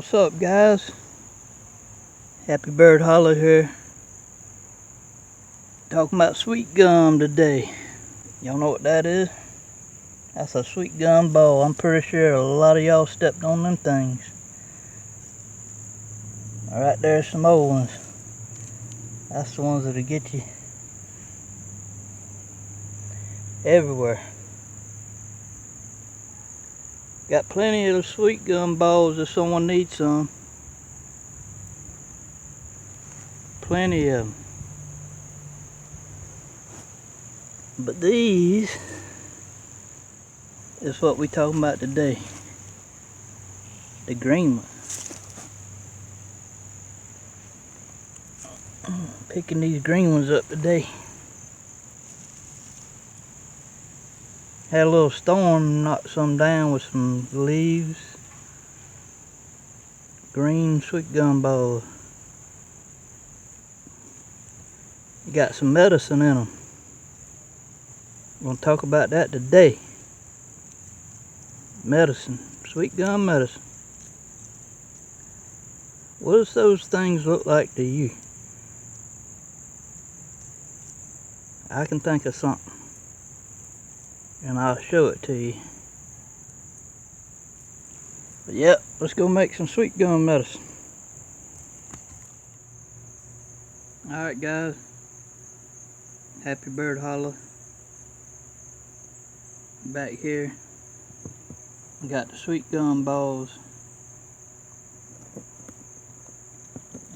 What's up, guys? Happy Bird Holler here. Talking about sweet gum today. Y'all know what that is? That's a sweet gum ball. I'm pretty sure a lot of y'all stepped on them things. Alright, there's some old ones. That's the ones that'll get you everywhere. Got plenty of sweet gum balls if someone needs some. Plenty of them. But these is what we talking about today. The green one. Picking these green ones up today. Had a little storm, knocked some down with some leaves. Green sweet gum balls. You got some medicine in them. We're going to talk about that today. Medicine. Sweet gum medicine. What does those things look like to you? I can think of something. And I'll show it to you. But yep, let's go make some sweet gum medicine. Alright guys. Happy Bird Holler. Back here. Got the sweet gum balls.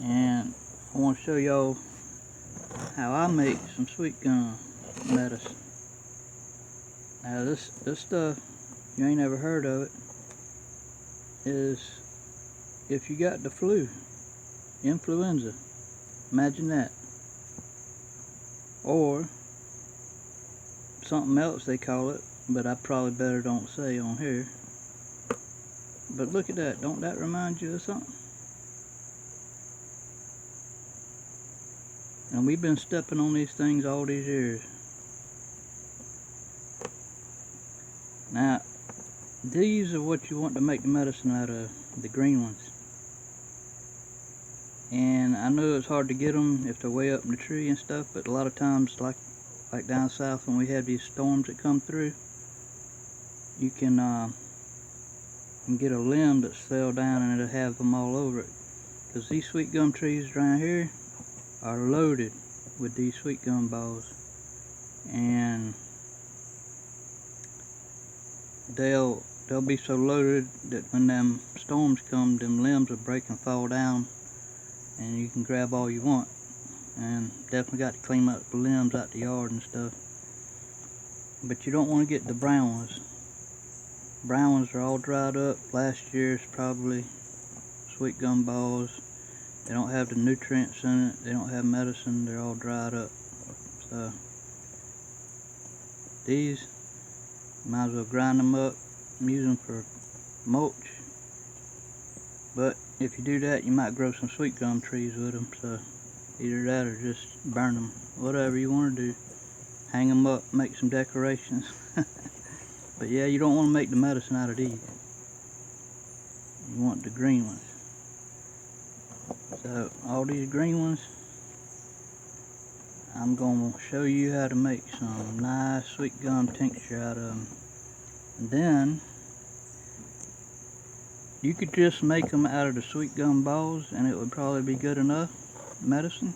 And I want to show y'all how I make some sweet gum medicine. Now this stuff, you ain't never heard of it, is if you got the flu, influenza, imagine that. Or something else they call it, but I probably better don't say on here. But look at that, don't that remind you of something? And we've been stepping on these things all these years. Now, these are what you want to make the medicine out of, the green ones. And I know it's hard to get them if they're way up in the tree and stuff, but a lot of times, like down south when we have these storms that come through, you can get a limb that's fell down and it'll have them all over it. Because these sweet gum trees around here are loaded with these sweet gum balls. And they'll be so loaded that when them storms come, them limbs will break and fall down, and you can grab all you want. And definitely got to clean up the limbs out the yard and stuff. But you don't want to get the brown ones. Brown ones are all dried up. Last year's probably sweet gum balls. They don't have the nutrients in it. They don't have medicine. They're all dried up. So these, might as well grind them up, use them for mulch. But if you do that, you might grow some sweet gum trees with them. So either that or just burn them. Whatever you want to do. Hang them up, make some decorations. But yeah, you don't want to make the medicine out of these. You want the green ones. So all these green ones, I'm going to show you how to make some nice sweet gum tincture out of them. And then you could just make them out of the sweet gum balls and it would probably be good enough medicine.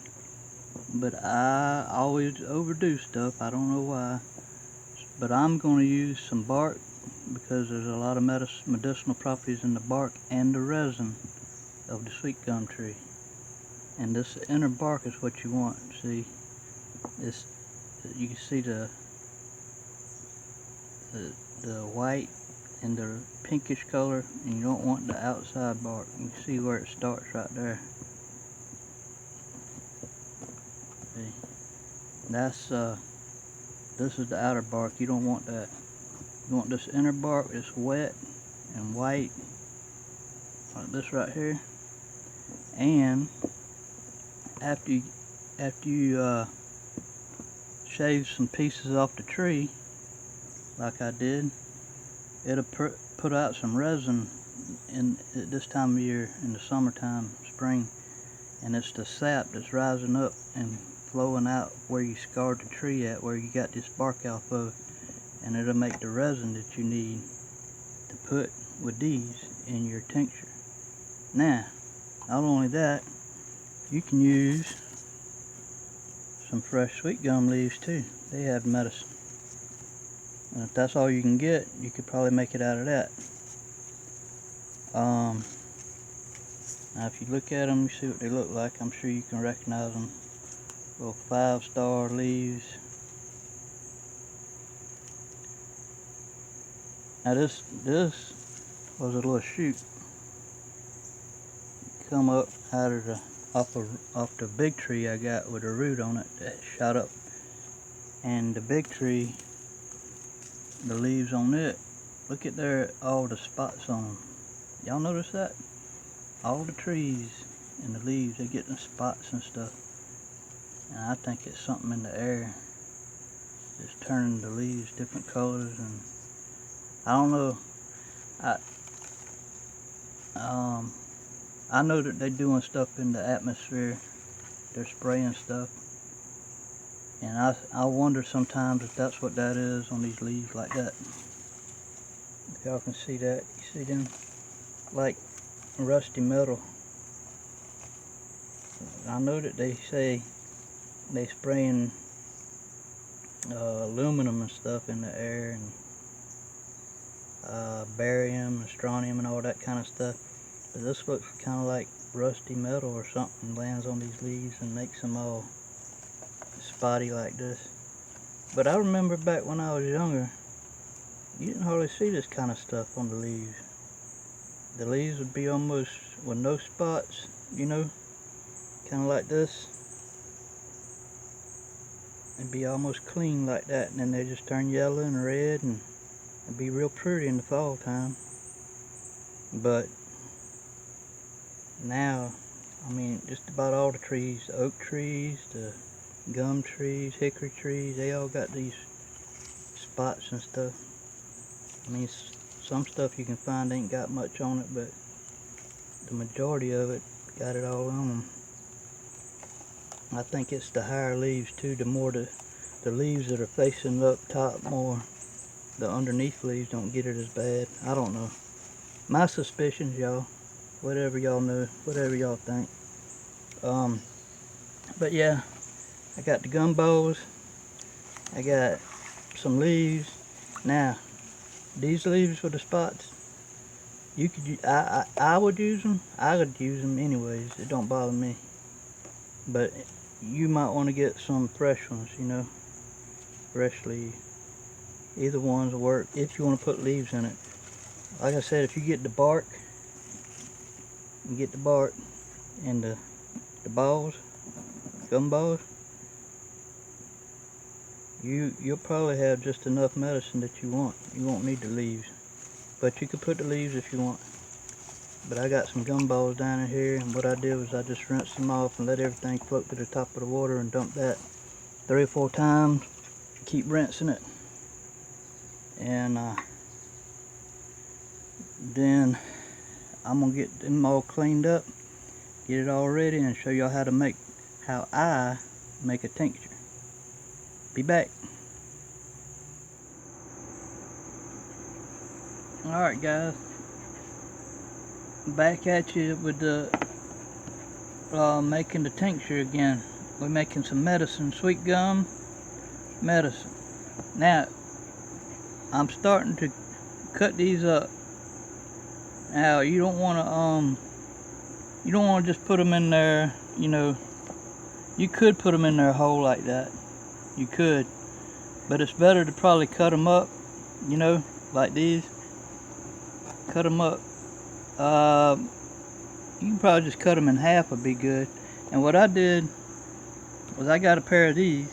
But I always overdo stuff, I don't know why. But I'm going to use some bark because there's a lot of medicinal properties in the bark and the resin of the sweet gum tree. And this inner bark is what you want. See, this, you can see the white and the pinkish color, and you don't want the outside bark. You can see where it starts right there. See, that's this is the outer bark. You don't want that. You want this inner bark. It's wet and white, like this right here. And after you shave some pieces off the tree, like I did, it'll put out some resin at this time of year, in the summertime, spring, and it's the sap that's rising up and flowing out where you scarred the tree at, where you got this bark off of, and it'll make the resin that you need to put with these in your tincture. Now, not only that, you can use some fresh sweet gum leaves too. They have medicine. And if that's all you can get, you could probably make it out of that. Now if you look at them, you see what they look like. I'm sure you can recognize them. Little 5-star leaves. Now this was a little shoot. Come up out of the off the big tree I got with a root on it that shot up. And the big tree, the leaves on it, look at there, all the spots on them. Y'all notice that? All the trees and the leaves, they get the spots and stuff. And I think it's something in the air that's turning the leaves different colors, and I don't know. I know that they're doing stuff in the atmosphere. They're spraying stuff. And I wonder sometimes if that's what that is on these leaves like that. If y'all can see that, you see them? Like rusty metal. I know that they say they spraying aluminum and stuff in the air, and barium and strontium and all that kind of stuff. But this looks kind of like rusty metal or something lands on these leaves and makes them all spotty like this. But I remember back when I was younger, you didn't hardly see this kind of stuff on the leaves. The leaves would be almost with no spots, you know, kind of like this. It'd be almost clean like that, and then they just turn yellow and red, and it'd be real pretty in the fall time. But now, I mean, just about all the trees, the oak trees, the gum trees, hickory trees, they all got these spots and stuff. I mean, some stuff you can find ain't got much on it, but the majority of it got it all on them. I think it's the higher leaves too. The more the leaves that are facing up top more, the underneath leaves don't get it as bad. I don't know. My suspicions, y'all. Whatever y'all know, whatever y'all think. But yeah, I got the gumballs. I got some leaves. Now, these leaves with the spots, you could. I would use them. I would use them anyways. It don't bother me. But you might want to get some fresh ones, you know, fresh leaves. Either ones will work if you want to put leaves in it. Like I said, if you get the bark, and the balls, gum balls, you'll probably have just enough medicine that you want. You won't need the leaves, but you could put the leaves if you want. But I got some gum balls down in here, and what I did was I just rinsed them off and let everything float to the top of the water and dump that 3 or 4 times. Keep rinsing it, and then I'm gonna get them all cleaned up, get it all ready, and show y'all how I make a tincture. Be back. Alright guys, back at you with the making the tincture again. We're making some medicine, sweet gum medicine. Now, I'm starting to cut these up. Now, you don't want to just put them in there, you know. You could put them in there whole like that. You could, but it's better to probably cut them up, you know, like these. Cut them up. You can probably just cut them in half would be good. And what I did was I got a pair of these.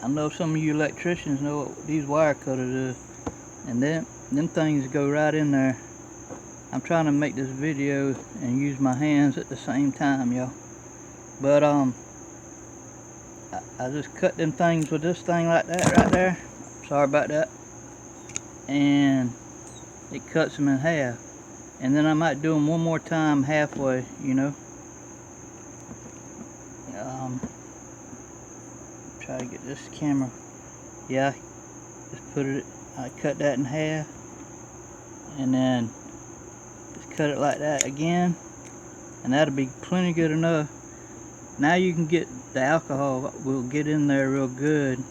I know some of you electricians know what these wire cutters is, and them things go right in there. I'm trying to make this video and use my hands at the same time, y'all. But I just cut them things with this thing like that right there. Sorry about that. And it cuts them in half. And then I might do them one more time halfway, you know. Try to get this camera. Yeah, just put it, I cut that in half. And then just cut it like that again. And that'll be plenty good enough. Now you can get the alcohol, will get in there real good.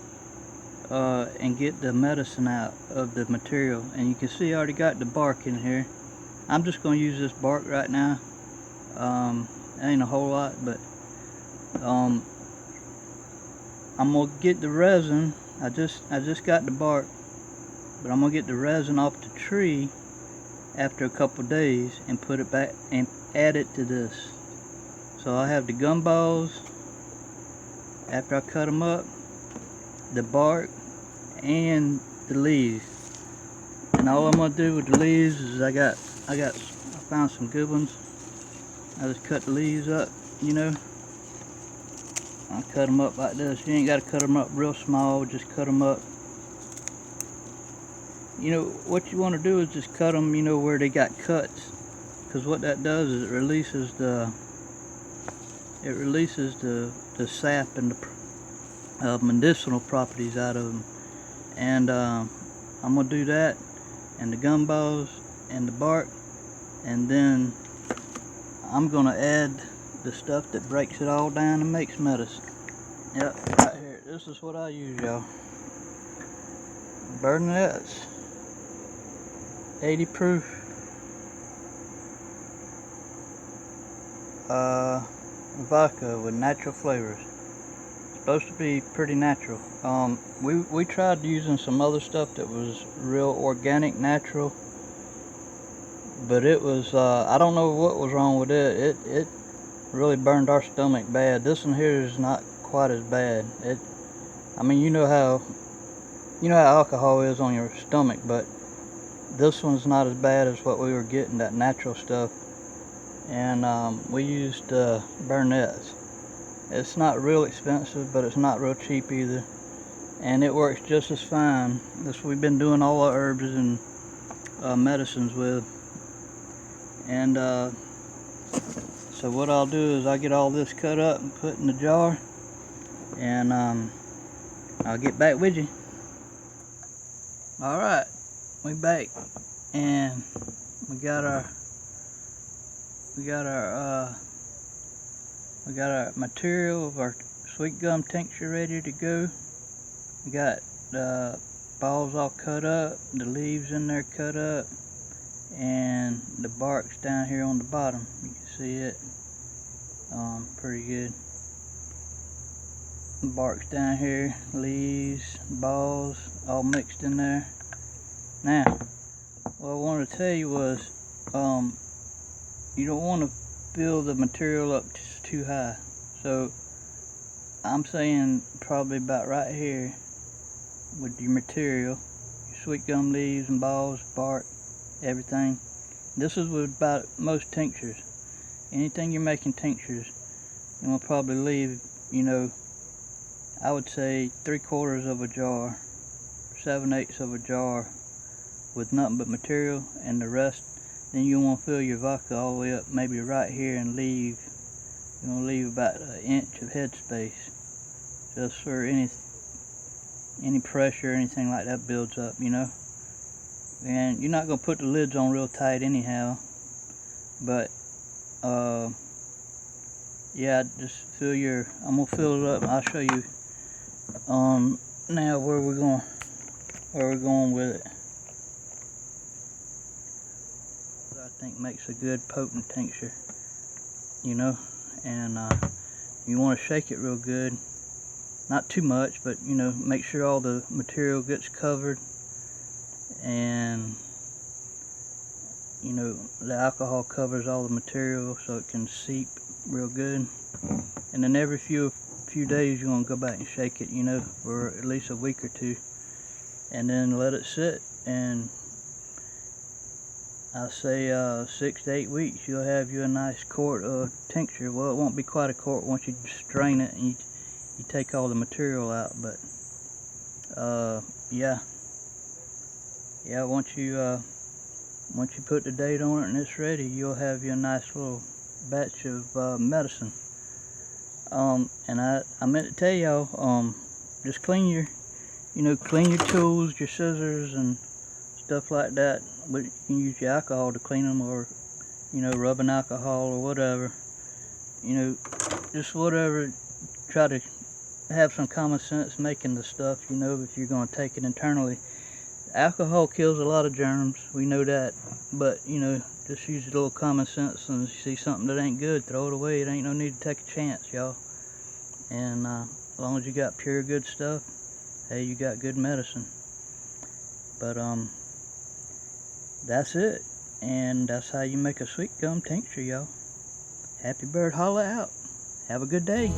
And get the medicine out of the material. And you can see I already got the bark in here. I'm just going to use this bark right now. Ain't a whole lot, but I'm gonna get the resin. I just got the bark, but I'm gonna get the resin off the tree after a couple days and put it back and add it to this. So I have the gumballs after I cut them up, the bark, and the leaves. And all I'm gonna do with the leaves is I found some good ones. I just cut the leaves up, you know. I cut them up like this. You ain't got to cut them up real small, just cut them up. You know, what you want to do is just cut them, you know, where they got cuts. Because what that does is it releases the sap and the medicinal properties out of them. And I'm going to do that, and the gumballs, and the bark. And then I'm going to add the stuff that breaks it all down and makes medicine. Yep, right here. This is what I use, y'all. Burnetts, 80 proof. Vodka with natural flavors. Supposed to be pretty natural. We tried using some other stuff that was real organic, natural, but it was I don't know what was wrong with it. It really burned our stomach bad. This one here is not quite as bad. I mean, you know how alcohol is on your stomach, but this one's not as bad as what we were getting, that natural stuff. And we used Burnetts. It's not real expensive, but it's not real cheap either, and it works just as fine. This we've been doing all our herbs and medicines with. And so what I'll do is I'll get all this cut up and put in the jar, and I'll get back with you. Alright, we back, and we got our material of our sweet gum tincture ready to go. We got the balls all cut up, the leaves in there cut up, and the bark's down here on the bottom. You can see it pretty good. The bark's down here, leaves, balls, all mixed in there. Now, what I wanted to tell you was, you don't want to fill the material up too high. So I'm saying probably about right here with your material, your sweet gum leaves and balls, bark, everything. This is with about most tinctures. Anything you're making tinctures, you will probably leave, you know, I would say 3/4 of a jar, 7/8 of a jar with nothing but material, and the rest, then you want to fill your vodka all the way up, maybe right here, and leave. You want to leave about 1 inch of headspace, just for any pressure or anything like that builds up, you know. And you're not gonna put the lids on real tight anyhow, but yeah, just fill your. I'm gonna fill it up, and I'll show you now where we're going with it. I think makes a good potent tincture, you know. And you want to shake it real good, not too much, but you know, make sure all the material gets covered, and you know, the alcohol covers all the material so it can seep real good. And then every few days you want to go back and shake it, you know, for at least a week or two, and then let it sit. And I say 6 to 8 weeks, you'll have you a nice quart of tincture. Well, it won't be quite a quart once you strain it and you take all the material out, but yeah, once you once you put the date on it and it's ready, you'll have your nice little batch of medicine. And I meant to tell y'all, just clean your tools, your scissors and stuff like that. But you can use your alcohol to clean them, or rubbing alcohol or whatever. Just whatever. Try to have some common sense making the stuff. If you're going to take it internally, alcohol kills a lot of germs. We know that, but just use a little common sense, and if you see something that ain't good, throw it away. It ain't no need to take a chance, y'all. And as long as you got pure good stuff, hey, you got good medicine. But that's it, and that's how you make a sweet gum tincture, y'all. Happy bird, holla out. Have a good day.